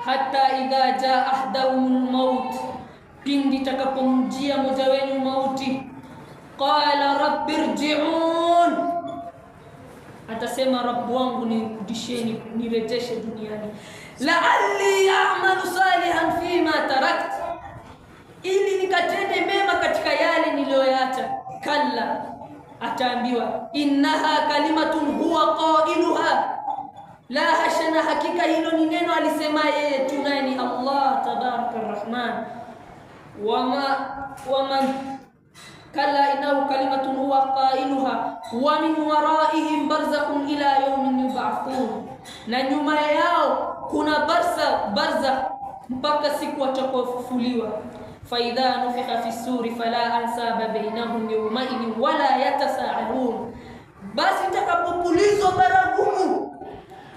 hatta idha jaa ahdahumul maut, pindi takapomjia mmoja wenu mauti, qala rabbirji'un, atasema Rabbu wangu nirudisheni, nirejeshe duniani, la'alli a'malu salihan fima tarakt, ili nikatende mema katika yale niliyoacha. Kalla, ataambiwa innaha kalimatun huwa qailuha, la hashana, hakika hilo ni neno alisema yeye tu, nani? Allah tabaraka arrahman. Waman kalla innahu kalimatun huwa qailuha wa min waraihim barzakhun ila yawmin yub'athun, na nyuma yao kuna barza mpaka siku watakapofufuliwa. Fa idha nufikha fi suri fala ansaba bainahum yawma idhin wala yatasaalun, basi itakapopulizwa baragumu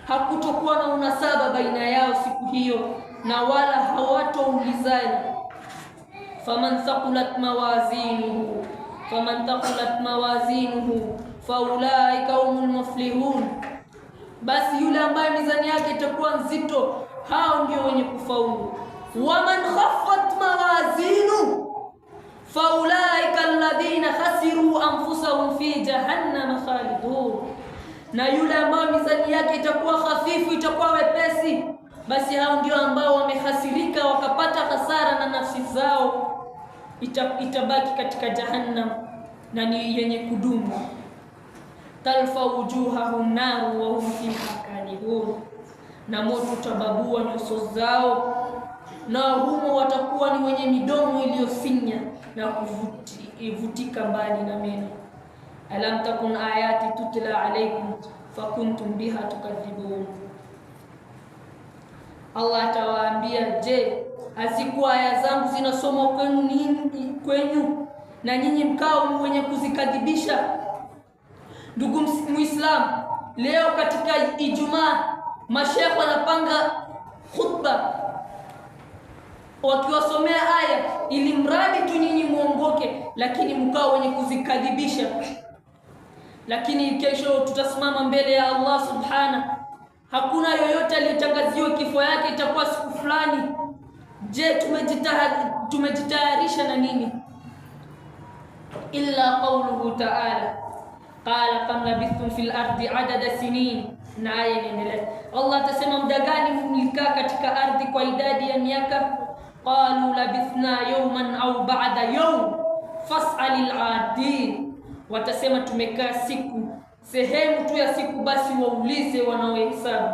hakutokuwa na unasaba baina yao siku hiyo, na wala hawatoulizana. faman thaqulat mawazinuhu faulaika humul muflihun, basi yule ambaye mizani yake itakuwa nzito, hao ndio wenye kufaulu. waman khaffat mawazinu faulaika alladhina khasiru anfusahum fi jahannam khalidun, na yule ambaye mizani yake itakuwa hafifu, itakuwa wepesi, basi hao ndio ambao wamehasirika, wakapata hasara na nafsi zao itabaki katika jahannam na ni yenye kudumu. talfa wujuhahum naru wa hum fiha kalihun, na moto utababua nyuso zao, na humo watakuwa ni wenye midomo iliyosinya na kuvutika mbali na meno. alam takun ayati tutla alaykum fakuntum biha tukadhibun, Allah atawaambia, je, hazikuwa aya zangu zinasomwa kwenu na nyinyi mkao wenye kuzikadhibisha? Ndugu Muislamu, leo katika Ijumaa mashaikh wanapanga khutba wakiwasomea aya ili mradi tu nyinyi muongoke, lakini mkao wenye kuzikadhibisha. Lakini kesho tutasimama mbele ya Allah subhana, hakuna yoyote aliyetangaziwa kifo yake itakuwa siku fulani. Je, tumejitayarisha na nini? illa qawluhu ta'ala qala kam labithtum fil ardi adada sinin, na aya inaendelea. Allah atasema, muda gani mlikaa katika ardhi kwa idadi ya miaka? qalu labithna yawman au ba'da yawm fas'alil 'adin, watasema tumekaa siku, sehemu tu ya siku, basi waulize wanaohesabu.